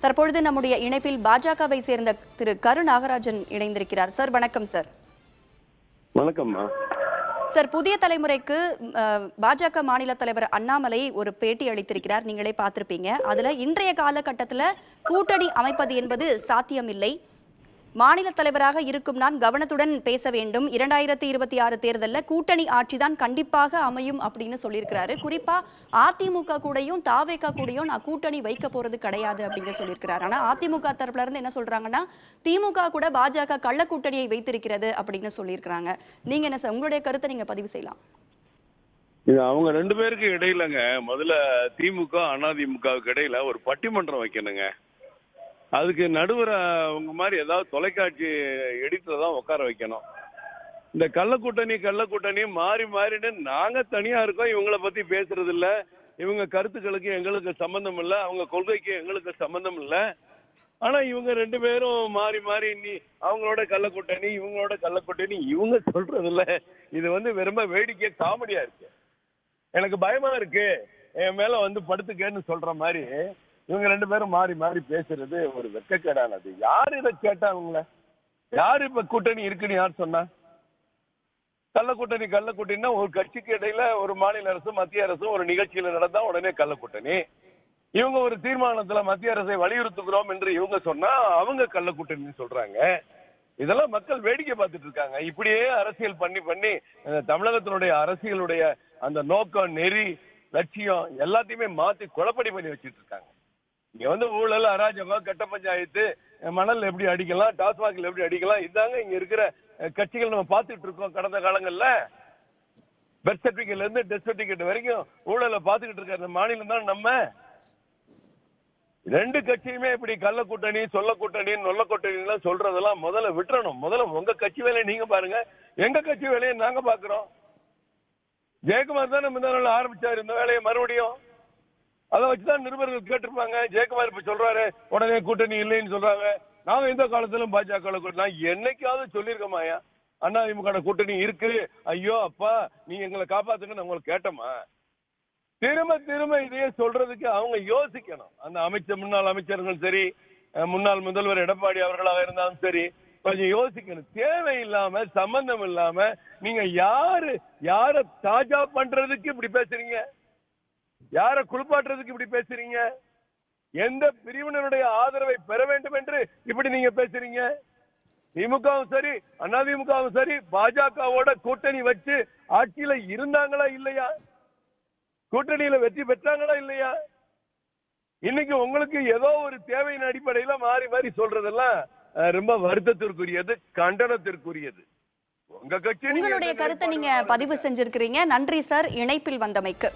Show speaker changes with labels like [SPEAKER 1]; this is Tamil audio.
[SPEAKER 1] தற்பொழுது நம்முடைய இணைப்பில் பாஜகவை சேர்ந்த திரு கரு நாகராஜன் இணைந்திருக்கிறார். சார் வணக்கம் சார்.
[SPEAKER 2] வணக்கம்மா.
[SPEAKER 1] சார், புதிய தலைமுறைக்கு பாஜக மாநில தலைவர் அண்ணாமலை ஒரு பேட்டி அளித்திருக்கிறார், நீங்களே பார்த்திருப்பீங்க. அதுல இன்றைய காலகட்டத்தில் கூட்டணி அமைப்பது என்பது சாத்தியமில்லை, மாநில தலைவராக இருக்கும் நான் கவனத்துடன் பேச வேண்டும், 2026 தேர்தலில் கூட்டணி ஆட்சிதான் கண்டிப்பாக அமையும் அப்படின்னு சொல்லியிருக்கிறாரு. குறிப்பா அதிமுக கூடயும் தாவேகா கூடயும் நான் கூட்டணி வைக்க போறது கிடையாது அப்படின்னு சொல்லியிருக்கிறாரு. ஆனா அதிமுக தரப்புல இருந்து என்ன சொல்றாங்கன்னா, திமுக கூட பாஜக கள்ள கூட்டணியை வைத்திருக்கிறது அப்படின்னு சொல்லியிருக்கிறாங்க. நீங்க என்ன சார், உங்களுடைய கருத்தை நீங்க பதிவு செய்யலாம்.
[SPEAKER 2] இது அவங்க ரெண்டு பேருக்கு இடையிலங்க, முதல்ல திமுக அதிமுகவுக்கு இடையில ஒரு பட்டிமன்றம் வைக்கணுங்க. அதுக்கு நடுவர உங்க மாதிரி ஏதாவது தொலைக்காட்சி எடிட்டர் தான் உட்கார வைக்கணும். இந்த கள்ளக்கூட்டணி மாறி மாறின்னு நாங்க தனியா இருக்கோம், இவங்கள பத்தி பேசுறது இல்ல, இவங்க கருத்துக்களுக்கு எங்களுக்கு சம்பந்தம் இல்லை, அவங்க கொள்கைக்கு எங்களுக்கு சம்பந்தம் இல்லை. ஆனா இவங்க ரெண்டு பேரும் மாறி மாறி நீ அவங்களோட கள்ளக்கூட்டணி இவங்களோட கள்ளக்கூட்டணி இவங்க சொல்றது இல்ல. இது வெறும் வேடிக்கை காமெடியா இருக்கு. எனக்கு பயமா இருக்கு, என் மேல படுத்துக்கேன்னு சொல்ற மாதிரி இவங்க ரெண்டு பேரும் மாறி மாறி பேசுறது ஒரு வெட்கக்கேடானது. யாரு இதை கேட்டா? அவங்கள யாரு இப்ப கூட்டணி இருக்குன்னு யார் சொன்னா? கள்ளக்கூட்டணின்னா ஒரு கட்சிக்கு இடையில ஒரு மாநில அரசும் மத்திய அரசும் ஒரு நிகழ்ச்சியில நடந்தா உடனே கள்ளக்கூட்டணி. இவங்க ஒரு தீர்மானத்துல மத்திய அரசை வலியுறுத்துகிறோம் என்று இவங்க சொன்னா அவங்க கள்ளக்கூட்டணின்னு சொல்றாங்க. இதெல்லாம் மக்கள் வேடிக்கை பார்த்துட்டு இருக்காங்க. இப்படியே அரசியல் பண்ணி தமிழகத்தினுடைய அரசியலுடைய அந்த நோக்கம், நெறி, லட்சியம் எல்லாத்தையுமே மாத்தி குழப்படி பண்ணி வச்சிட்டு இருக்காங்க. இங்க ஊழல், அராஜகம், கட்ட பஞ்சாயத்து, மணல் எப்படி அடிக்கலாம், டாஸ்மாக்ல எப்படி அடிக்கலாம், இதாங்க இங்க இருக்கிற கட்சிகள் நம்ம பார்த்துட்டு இருக்கோம். கடந்த காலங்கள்ல பர்த் சர்டிபிகேட்ல இருந்து டெத் சர்டிபிகேட் வரைக்கும் ஊழலை பார்த்துக்கிட்டு இருக்க மாநிலம் தான் நம்ம. ரெண்டு கட்சியுமே இப்படி கள்ள கூட்டணி, சொல்ல கூட்டணி, நொல்ல கூட்டணி சொல்றதெல்லாம் முதல்ல விட்டுறணும். முதல்ல உங்க கட்சி வேலையை நீங்க பாருங்க, எங்க கட்சி வேலையை நாங்க பாக்குறோம். ஜெயக்குமார் தான் நம்ம ஆரம்பிச்சாரு இந்த வேலையை. மறுபடியும் அதை வச்சுதான் நிருபர்கள் கேட்டிருப்பாங்க. ஜெயக்குமார் இப்ப சொல்றாரு உடனே கூட்டணி இல்லைன்னு சொல்றாங்க. நாங்க எந்த காலத்திலும் பாஜக நான் என்னைக்காவது சொல்லியிருக்கோமாயா அதிமுக கூட்டணி இருக்கு, ஐயோ அப்பா நீங்க எங்களை காப்பாத்துங்க உங்களுக்கு கேட்டோமா? திரும்ப இதையே சொல்றதுக்கு அவங்க யோசிக்கணும். அந்த முன்னாள் அமைச்சர்கள் சரி, முன்னாள் முதல்வர் எடப்பாடி அவர்களாக இருந்தாலும் சரி, கொஞ்சம் யோசிக்கணும். தேவையில்லாம சம்பந்தம் இல்லாம நீங்க யார தாஜா பண்றதுக்கு இப்படி பேசுறீங்க? யார குளிப்பாட்டுறதுக்கு இப்படி பேசுறீங்க? எந்த பிரிவினருடைய ஆதரவை பெற வேண்டும் என்று இப்படி நீங்க பேசுறீங்க? திமுகவும் சரி அதிமுகவும் சரி பாஜகவோட கூட்டணி வச்சு ஆட்சியில இருந்தாங்களா இல்லையா? கூட்டணியில வெற்றி பெற்றாங்களா இல்லையா? இன்னைக்கு உங்களுக்கு ஏதோ ஒரு தேவையின் அடிப்படையில மாறி மாறி சொல்றதெல்லாம் ரொம்ப வருத்தத்திற்குரியது, கண்டனத்திற்குரியது. உங்க கட்சி
[SPEAKER 1] உங்களுடைய கருத்தை நீங்க பதிவு செஞ்சிருக்கிறீங்க. நன்றி சார், இணைப்பில் வந்தமைக்கு.